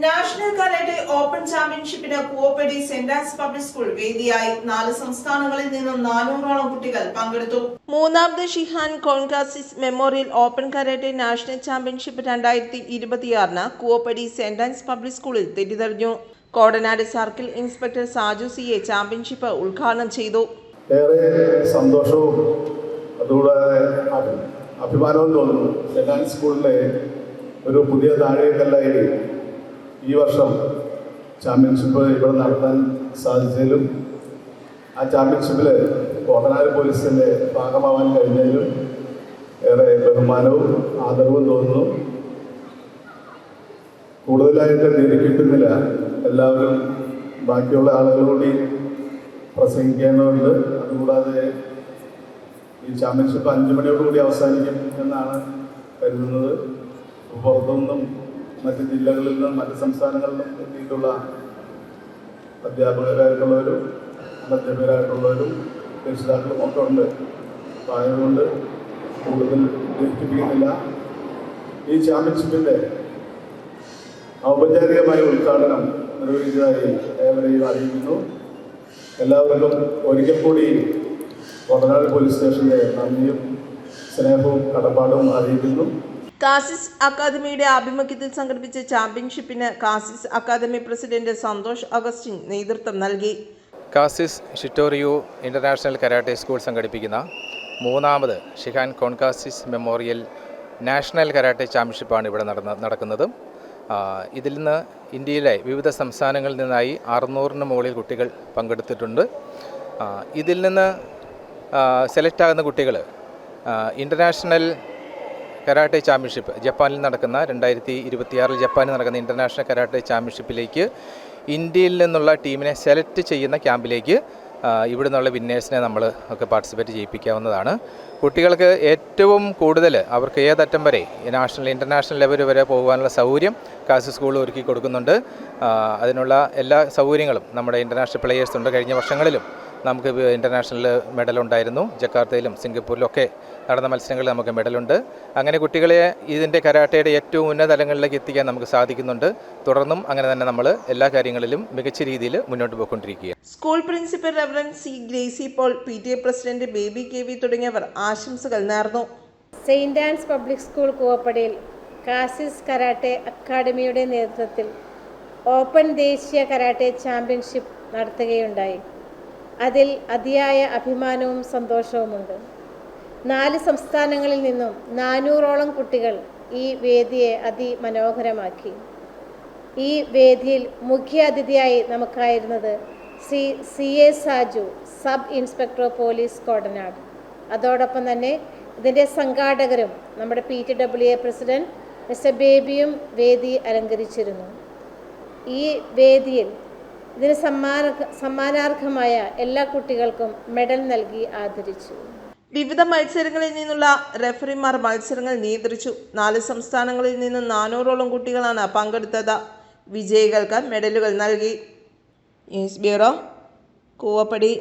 National karate open ചാമ്പ്യൻഷിപ്പിന് Koovappady Saint Ann's public school വേദിയായി. 4 സംസ്ഥാനങ്ങളിൽ നിന്നും 400ഓളം കുട്ടികൾ പങ്കെടുത്തു. മൂന്നാമത് ഷിഹാൻ കോൺകാസിസ് memorial open karate national championship 2026 Koovappady Saint Ann's public സ്കൂളിൽ തെറ്റിതെറിഞ്ഞു. Kodanad circle inspector Saju CA championship ഉദ്ഘാടനം ചെയ്തു. ഏറെ സന്തോഷവും അതുകൂടാതെ അഭിമാനവും തോന്നുന്നു. സെന്റ് ആൻസ് സ്കൂളിലെ ഒരു പുതിയ താഴേക്കല്ലായി ഈ വർഷം ചാമ്പ്യൻഷിപ്പ് ഇവിടെ നടത്താൻ സാധിച്ചതിലും ആ ചാമ്പ്യൻഷിപ്പിൽ കോടനാട് പോലീസിൻ്റെ ഭാഗമാവാൻ കഴിഞ്ഞതിലും ഏറെ ബഹുമാനവും ആദരവും തോന്നുന്നു. കൂടുതലായിട്ട് കിട്ടുന്നില്ല. എല്ലാവരും ബാക്കിയുള്ള ആളുകൾ കൂടി പ്രസംഗിക്കേണ്ടതുണ്ട്. അതുകൂടാതെ ഈ ചാമ്പ്യൻഷിപ്പ് 5 മണിയോടുകൂടി അവസാനിക്കും എന്നാണ് കരുതുന്നത്. പുറത്തുനിന്നും മറ്റ് ജില്ലകളിൽ നിന്നും മറ്റ് സംസ്ഥാനങ്ങളിൽ നിന്നും എത്തിയിട്ടുള്ള അധ്യാപകരായിട്ടുള്ളവരും അധ്യാപകരായിട്ടുള്ളവരും രക്ഷിതാക്കളും ഒക്കെ ഉണ്ട്. അപ്പോൾ അതുകൊണ്ട് കൂടുതൽ ദീർഘിപ്പിക്കുന്നില്ല. ഈ ചാമ്പ്യൻഷിപ്പിൻ്റെ ഔപചാരികമായ ഉദ്ഘാടനം നിർവഹിച്ചതായി ഏവരെയും അറിയിക്കുന്നു. എല്ലാവർക്കും ഒരിക്കൽ കൂടി കോടനാട് പോലീസ് സ്റ്റേഷൻ്റെ നന്ദിയും സ്നേഹവും കടപ്പാടും അറിയിക്കുന്നു. കാസിസ് അക്കാദമിയുടെ ആഭിമുഖ്യത്തിൽ സംഘടിപ്പിച്ച ചാമ്പ്യൻഷിപ്പിന് കാസിസ് അക്കാദമി പ്രസിഡന്റ് സന്തോഷ് അഗസ്റ്റിൻ നേതൃത്വം നൽകി. കാസിസ് ഷിറ്റോറിയോ ഇൻ്റർനാഷണൽ കരാട്ടെ സ്കൂൾ സംഘടിപ്പിക്കുന്ന മൂന്നാമത് ഷിഹാൻ കോൺകാസിസ് മെമ്മോറിയൽ നാഷണൽ കരാട്ടെ ചാമ്പ്യൻഷിപ്പാണ് ഇവിടെ നടക്കുന്നത്. ഇതിൽ നിന്ന് ഇന്ത്യയിലെ വിവിധ സംസ്ഥാനങ്ങളിൽ നിന്നായി 600-ന് മുകളിൽ കുട്ടികൾ പങ്കെടുത്തിട്ടുണ്ട്. ഇതിൽ നിന്ന് സെലക്ട് ആകുന്ന കുട്ടികൾ ഇൻ്റർനാഷണൽ കരാട്ടെ ചാമ്പ്യൻഷിപ്പ് ജപ്പാനിൽ നടക്കുന്ന 2026 ജപ്പാനിൽ നടക്കുന്ന ഇൻ്റർനാഷണൽ കരാട്ടെ ചാമ്പ്യൻഷിപ്പിലേക്ക് ഇന്ത്യയിൽ നിന്നുള്ള ടീമിനെ സെലക്ട് ചെയ്യുന്ന ക്യാമ്പിലേക്ക് ഇവിടെ നിന്നുള്ള വിന്നേഴ്സിനെ നമ്മൾ ഒക്കെ പാർട്ടിസിപ്പേറ്റ് ചെയ്യിപ്പിക്കാവുന്നതാണ്. കുട്ടികൾക്ക് ഏറ്റവും കൂടുതൽ അവർക്ക് ഏതറ്റം വരെ നാഷണൽ ഇൻ്റർനാഷണൽ ലെവൽ വരെ പോകുവാനുള്ള സൗകര്യം കാസിസ് സ്കൂൾ ഒരുക്കി കൊടുക്കുന്നുണ്ട്. അതിനുള്ള എല്ലാ സൗകര്യങ്ങളും നമ്മുടെ ഇൻ്റർനാഷണൽ പ്ലെയേഴ്സ് ഉണ്ട്. കഴിഞ്ഞ വർഷങ്ങളിലും നമുക്ക് ഇൻ്റർനാഷണൽ മെഡലുണ്ടായിരുന്നു. ജക്കാർത്തയിലും സിംഗപ്പൂരിലും ഒക്കെ നടന്ന മത്സരങ്ങളിൽ നമുക്ക് മെഡലുണ്ട്. അങ്ങനെ കുട്ടികളെ ഇതിൻ്റെ കരാട്ടയുടെ ഏറ്റവും ഉന്നത തലങ്ങളിലേക്ക് എത്തിക്കാൻ നമുക്ക് സാധിക്കുന്നുണ്ട്. തുടർന്നും അങ്ങനെ തന്നെ നമ്മൾ എല്ലാ കാര്യങ്ങളിലും മികച്ച രീതിയിൽ മുന്നോട്ട് പോയിക്കൊണ്ടിരിക്കുകയാണ്. സ്കൂൾ പ്രിൻസിപ്പൽ റെവറൻഡ് സി Gracy Paul, PTA president Baby KV തുടങ്ങിയവർ ആശംസകൾ നേർന്നു. സെയിന്റ് ആൻസ് പബ്ലിക് സ്കൂൾ കൂവപ്പടിയിൽ കാസിസ് കരാട്ടെ അക്കാദമിയുടെ നേതൃത്വത്തിൽ ഓപ്പൺ ദേശീയ കരാട്ടെ ചാമ്പ്യൻഷിപ്പ് നടത്തുകയുണ്ടായി. അതിൽ അതിയായ അഭിമാനവും സന്തോഷവുമുണ്ട്. 4 സംസ്ഥാനങ്ങളിൽ നിന്നും 400ഓളം കുട്ടികൾ ഈ വേദിയെ അതിമനോഹരമാക്കി. ഈ വേദിയിൽ മുഖ്യ അതിഥിയായി നമുക്കായിരുന്നത് CA Saju, sub inspector police Kodanad. അതോടൊപ്പം തന്നെ ഇതിൻ്റെ സംഘാടകരും നമ്മുടെ PTWA പ്രസിഡന്റ് മിസ്റ്റർ ബേബിയും വേദി അലങ്കരിച്ചിരുന്നു. ഈ വേദിയിൽ ഇതിന് സമ്മാനാർഹമായ എല്ലാ കുട്ടികൾക്കും മെഡൽ നൽകി ആദരിച്ചു. വിവിധ മത്സരങ്ങളിൽ നിന്നുള്ള റെഫറിമാർ മത്സരങ്ങൾ നിയന്ത്രിച്ചു. 4 സംസ്ഥാനങ്ങളിൽ നിന്ന് 400ഓളം കുട്ടികളാണ് പങ്കെടുത്തത്. വിജയികൾക്ക് മെഡലുകൾ നൽകി. News bureau, Koovappady.